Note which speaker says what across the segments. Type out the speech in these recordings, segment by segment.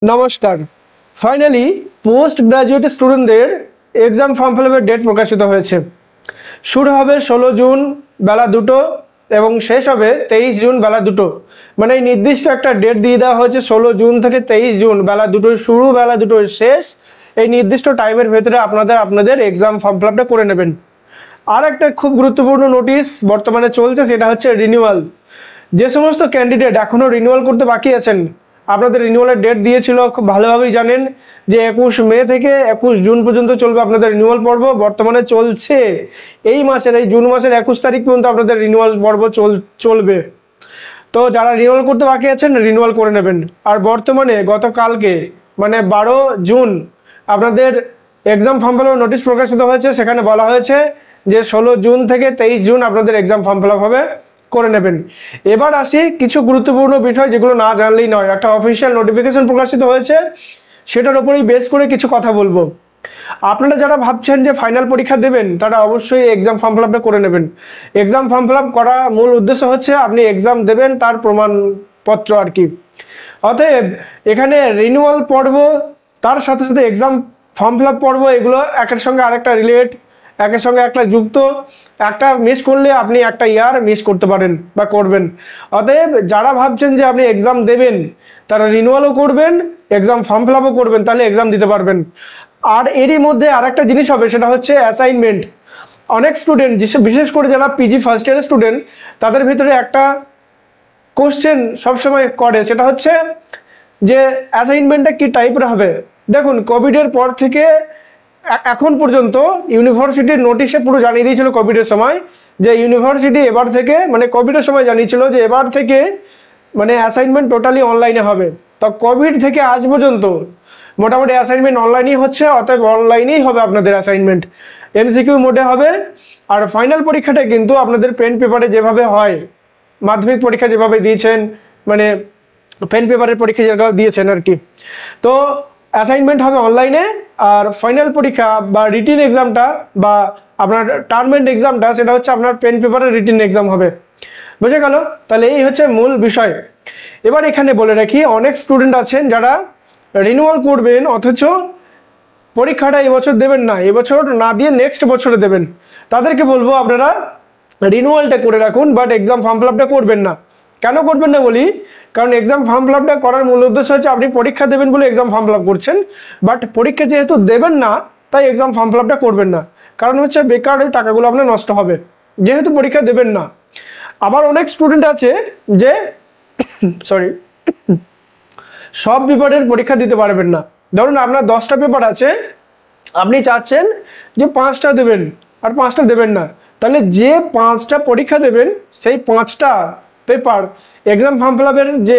Speaker 1: নমস্কার। Finally post graduate স্টুডেন্টদের exam form fill আপের ডেট প্রকাশিত হয়েছে। শুরু হবে 16 জুন বেলা 2টো এবং শেষ হবে 23 জুন বেলা 2টো। মানে এই নির্দিষ্ট একটা ডেট দিয়ে দেওয়া হয়েছে, 16 জুন থেকে 23 জুন বেলা 2টোয় শুরু, বেলা 2টোয় শেষ। এই নির্দিষ্ট টাইমের ভেতরে আপনাদের এক্সাম ফর্ম ফিল আপটা করে নেবেন। আর একটা খুব গুরুত্বপূর্ণ নোটিশ বর্তমানে চলছে, সেটা হচ্ছে রিনিউয়াল। যে সমস্ত ক্যান্ডিডেট এখনও রিনিউয়াল করতে বাকি আছেন, আপনাদের রিনিউয়ালের ডেট দিয়েছিল, খুব ভালোভাবেই জানেন যে 21 মে থেকে 21 জুন পর্যন্ত চলবে আপনাদের রিনিউয়াল পর্ব। বর্তমানে চলছে এই জুন মাসের 21 তারিখ পর্যন্ত আপনাদের রিনিউয়াল পর্ব চলবে। তো যারা রিনিউয়াল করতে বাকি আছেন রিনিউয়াল করে নেবেন। আর বর্তমানে গতকালকে মানে 12 জুন আপনাদের exam form fill up notice প্রকাশিত হয়েছে। সেখানে বলা হয়েছে যে 16 জুন থেকে 23 জুন আপনাদের এক্সাম ফর্ম ফিল আপ হবে, করে নেবেন। এবার আসি কিছু গুরুত্বপূর্ণ বিষয় যেগুলো না জানলেই নয়। একটা অফিসিয়াল নোটিফিকেশন প্রকাশিত হয়েছে, সেটার উপরেই বেস করে কিছু কথা বলবো। আপনারা যারা ভাবছেন যে ফাইনাল পরীক্ষা দেবেন, তারা অবশ্যই এক্সাম ফর্ম ফিল আপটা করে নেবেন। এক্সাম ফর্ম ফিল আপ করা মূল উদ্দেশ্য হচ্ছে আপনি এক্সাম দেবেন তার প্রমাণপত্র আর কি। অতএব এখানে রিনিউয়াল পর্ব তার সাথে সাথে এক্সাম ফর্ম ফিল আপ পর্ব, এগুলো একের সঙ্গে আরেকটা রিলেট, একের সঙ্গে একটা যুক্ত। একটা মিস করলে আপনি একটা ইয়ার মিস করতে পারেন বা করবেন। অতএব যারা ভাবছেন যে আপনি এক্সাম দেবেন, তারা রিনিউয়ালও করবেন, এক্সাম ফর্ম ফিল আপও করবেন, তাহলে এক্সাম দিতে পারবেন। আর এরই মধ্যে আরেকটা জিনিস হবে, সেটা হচ্ছে অ্যাসাইনমেন্ট। অনেক স্টুডেন্ট, বিশেষ করে যারা পিজি ফার্স্ট ইয়ারের স্টুডেন্ট, তাদের ভিতরে একটা কোশ্চেন সবসময় করে, সেটা হচ্ছে যে অ্যাসাইনমেন্টটা কি টাইপের হবে। দেখুন, কোভিডের পর থেকে এখন পর্যন্ত ইউনিভার্সিটির নোটিশে পুরো জানিয়ে দিয়েছিল কোভিডের সময় যে ইউনিভার্সিটি এবার থেকে, মানে কোভিডের সময় জানিয়েছিল যে এবার থেকে মানে অ্যাসাইনমেন্ট টোটালি অনলাইনে হবে। তো কোভিড থেকে আজ পর্যন্ত মোটামুটি অ্যাসাইনমেন্ট অনলাইনেই হচ্ছে। অতএব অনলাইনেই হবে আপনাদের অ্যাসাইনমেন্ট, এমসিকিউ মোডে হবে। আর ফাইনাল পরীক্ষাটা কিন্তু আপনাদের পেন পেপারে যেভাবে হয়, মাধ্যমিক পরীক্ষা যেভাবে দিয়েছেন, মানে পেন পেপারের পরীক্ষা যেভাবে দিয়েছেন আর কি। তো অ্যাসাইনমেন্ট হবে অনলাইনে, আর ফাইনাল পরীক্ষা বা রিটিন এক্সামটা বা আপনার টার্ম এন্ড এক্সামটা, সেটা হচ্ছে আপনার পেন পেপারের রিটিন এক্সাম হবে। বুঝে গেল? তাহলে এই হচ্ছে মূল বিষয়। এবার এখানে বলে রাখি, অনেক স্টুডেন্ট আছেন যারা রিনিউয়াল করবেন অথচ পরীক্ষাটা এবছর দেবেন না, এবছর না দিয়ে নেক্সট বছরে দেবেন। তাদেরকে বলবো আপনারা রিনিউয়ালটা করে রাখুন, বাট এক্সাম ফর্ম ফিল আপটা করবেন না। কেন করবেন না বলি, কারণ এক্সাম ফর্ম ফিল আপটা করার মূল উদ্দেশ্য হচ্ছে আপনি পরীক্ষা দেবেন বলে এক্সাম ফর্ম ফিল আপ করছেন, বাট পরীক্ষা যেহেতু দেবেন না তাই এক্সাম ফর্ম ফিল আপটা করবেন না। কারণ হচ্ছে বেকার ওই টাকাগুলো আপনার নষ্ট হবে, যেহেতু পরীক্ষা দেবেন না। আবার অনেক স্টুডেন্ট আছে যে সরি সব পেপারের পরীক্ষা দিতে পারবেন না। ধরুন আপনার 10টা পেপার আছে, আপনি চাচ্ছেন যে 5টা দেবেন আর 5টা দেবেন না। তাহলে যে 5টা পরীক্ষা দেবেন সেই 5টা পেপার এক্সাম ফর্ম ফিল আপের যে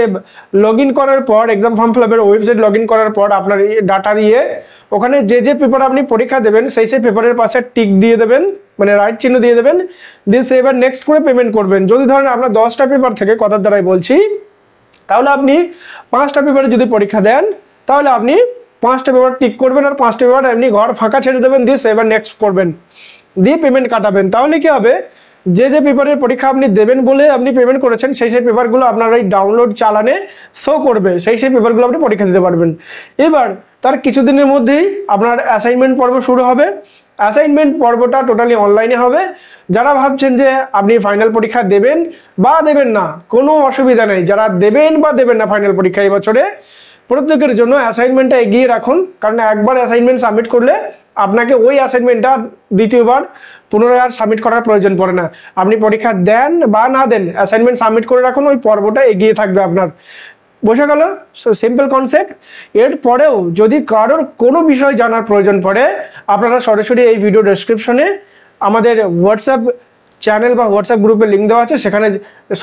Speaker 1: লগ ইন করার পর, এক্সাম ফর্ম ফিল আপের ওয়েবসাইট লগ ইন করার পর আপনার ডাটা দিয়ে ওখানে যে পেপার আপনি পরীক্ষা দেবেন সেই পেপারের পাশে টিক দিয়ে দেবেন, মানে রাইট চিহ্ন দিয়ে দেবেন, দিয়ে এবার নেক্সট করে পেমেন্ট করবেন। যদি ধরেন আপনার 10টা পেপার থেকে, কথার দ্বারাই বলছি, তাহলে আপনি 5টা পেপারে যদি পরীক্ষা দেন, তাহলে আপনি 5টা পেপার টিক করবেন আর 5টা পেপার এমনি ঘর ফাঁকা ছেড়ে দেবেন, দিয়ে এবার নেক্সট করবেন, দিয়ে পেমেন্ট কাটাবেন। তাহলে কি হবে, যে পেপারের পরীক্ষা আপনি দেবেন বলে আপনি পেমেন্ট করেছেন সেই পেপারগুলো আপনার ওই ডাউনলোড চালানে শো করবে, সেই পেপারগুলো আপনি পরীক্ষা দিতে পারবেন। এবার তার কিছুদিনের মধ্যেই আপনার অ্যাসাইনমেন্ট পর্ব শুরু হবে। অ্যাসাইনমেন্ট পর্বটা টোটালি অনলাইনে হবে। যারা ভাবছেন যে আপনি ফাইনাল পরীক্ষা দেবেন বা দেবেন না, কোনো অসুবিধা নেই। যারা দেবেন বা দেবেন না ফাইনাল পরীক্ষা এই বছরে, প্রত্যেকের জন্য অ্যাসাইনমেন্টটা এগিয়ে রাখুন। কারণ একবার অ্যাসাইনমেন্ট সাবমিট করলে আপনাকে ওই অ্যাসাইনমেন্টটা দ্বিতীয়বার পুনরায় আর সাবমিট করার প্রয়োজন পড়ে না। আপনি পরীক্ষা দেন বা না দেন, অ্যাসাইনমেন্ট সাবমিট করে রাখুন, ওই পর্বটা এগিয়ে থাকবে আপনার। বোঝা গেল? Simple concept. এরপরেও যদি কারোর কোনো বিষয় জানার প্রয়োজন পড়ে, আপনারা সরাসরি এই ভিডিও ডেসক্রিপশনে আমাদের হোয়াটসঅ্যাপ চ্যানেল বা হোয়াটসঅ্যাপ গ্রুপের লিঙ্ক দেওয়া আছে, সেখানে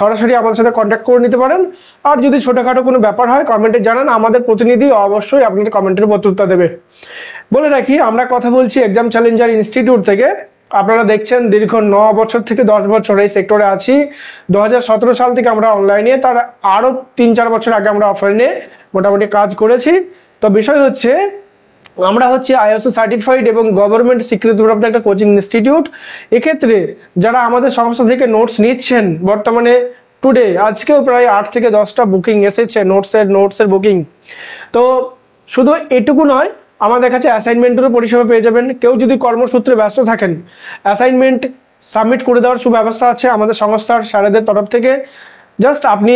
Speaker 1: সরাসরি আমাদের সাথে কন্ট্যাক্ট করে নিতে পারেন। আর যদি ছোটোখাটো কোনো ব্যাপার হয় কমেন্টে জানান, আমাদের প্রতিনিধি অবশ্যই আপনাদের কমেন্টের উত্তর দেবে। বলে রাখি, আমরা কথা বলছি এক্সাম চ্যালেঞ্জার ইনস্টিটিউট থেকে। আপনারা দেখছেন দীর্ঘ 9 বছর থেকে 10 বছর এই সেক্টরে আছি। 2017 সাল থেকে আমরা অনলাইনে, তার আরও 3-4 বছর আগে আমরা অফলাইনে মোটামুটি কাজ করেছি। তো বিষয় হচ্ছে, আমরা হচ্ছে আইএসও সার্টিফাইড এবং গভর্নমেন্ট স্বীকৃতিপ্রাপ্ত একটা কোচিং ইনস্টিটিউট। এক্ষেত্রে যারা আমাদের সংস্থা থেকে নোটস নিচ্ছেন, বর্তমানে টুডে আজকেও প্রায় 8 থেকে 10টা বুকিং এসেছে নোটসের বুকিং। তো শুধু এটুকু নয়, আমাদের কাছে অ্যাসাইনমেন্টেরও পরিষেবা পেয়ে যাবেন। কেউ যদি কর্মসূত্রে ব্যস্ত থাকেন, অ্যাসাইনমেন্ট সাবমিট করে দেওয়ার সুব্যবস্থা আছে আমাদের সংস্থার স্যারেদের তরফ থেকে। জাস্ট আপনি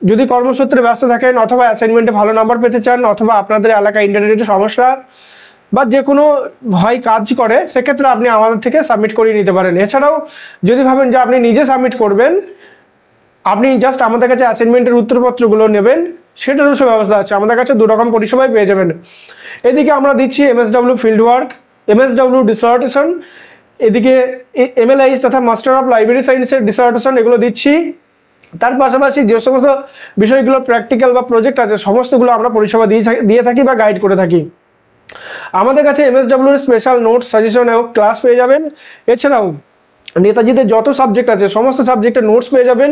Speaker 1: যদি কর্মসূত্রে ব্যস্ত থাকেন অথবা অ্যাসাইনমেন্টে ভালো নাম্বার পেতে চান অথবা আপনাদের এলাকায় ইন্টারনেটের সমস্যা বা যে কোনো ভয় কাজ করে, সেক্ষেত্রে আপনি আমাদের থেকে সাবমিট করিয়ে নিতে পারেন। এছাড়াও যদি ভাবেন যে আপনি নিজে সাবমিট করবেন, আপনি জাস্ট আমাদের কাছে অ্যাসাইনমেন্টের উত্তরপত্রগুলো নেবেন, সেটারও সুব্যবস্থা আছে। আমাদের কাছে 2 রকম পরিষেবাই পেয়ে যাবেন। এদিকে আমরা দিচ্ছি MSW field work, MSW dissertation, এদিকে MLIS তথা মাস্টার অফ লাইব্রেরি সায়েন্সের ডিসার্টেশন, এগুলো দিচ্ছি। তার পাশাপাশি যে সমস্ত বিষয়গুলো প্র্যাকটিক্যাল বা প্রজেক্ট আছে, সমস্তগুলো আমরা পরিষেবা দিয়ে থাকি বা গাইড করে থাকি। আমাদের কাছে MSW এর স্পেশাল নোটস, সাজেশন এবং ক্লাস পেয়ে যাবেন। এছাড়াও নেতাজিতে যত সাবজেক্ট আছে সমস্ত সাবজেক্টের নোটস পেয়ে যাবেন,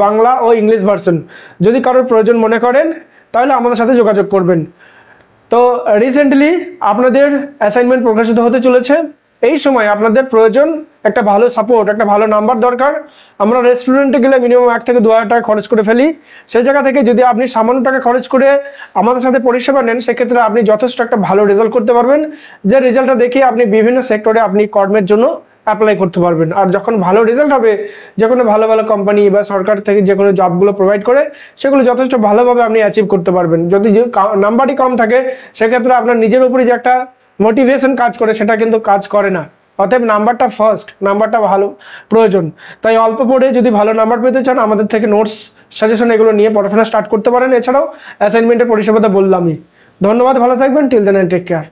Speaker 1: বাংলা ও ইংলিশ ভার্সন। যদি কারোর প্রয়োজন মনে করেন তাহলে আমাদের সাথে যোগাযোগ করবেন। তো রিসেন্টলি আপনাদের অ্যাসাইনমেন্ট প্রকাশিত হতে চলেছে। এই সময় আপনাদের প্রয়োজন একটা ভালো সাপোর্ট, একটা ভালো নাম্বার দরকার। আমরা রেস্টুরেন্টে গেলে মিনিমাম 1 থেকে 2,000 টাকা খরচ করে ফেলি। সেই জায়গা থেকে যদি আপনি সামান্য টাকা খরচ করে আমাদের সাথে পরিষেবা নেন, সেক্ষেত্রে আপনি যথেষ্ট একটা ভালো রেজাল্ট করতে পারবেন, যে রেজাল্টটা দেখে আপনি বিভিন্ন সেক্টরে আপনি কর্মের জন্য অ্যাপ্লাই করতে পারবেন। আর যখন ভালো রেজাল্ট হবে, যে কোনো ভালো ভালো কোম্পানি বা সরকার থেকে যে কোনো জবগুলো প্রোভাইড করে, সেগুলো যথেষ্ট ভালোভাবে আপনি অ্যাচিভ করতে পারবেন। যদি নাম্বারই কম থাকে, সেক্ষেত্রে আপনার নিজের উপরে যে একটা মোটিভেশন কাজ করে, সেটা কিন্তু কাজ করে না। অতএব নাম্বারটা ফার্স্ট, নাম্বারটা ভালো প্রয়োজন। তাই অল্প পড়ে যদি ভালো নাম্বার পেতে চান, আমাদের থেকে নোটস, সাজেশন এগুলো নিয়ে পড়াশোনা স্টার্ট করতে পারেন। এছাড়াও অ্যাসাইনমেন্টের পরিষেবাটা বললামই। ধন্যবাদ, ভালো থাকবেন। Till then, take care.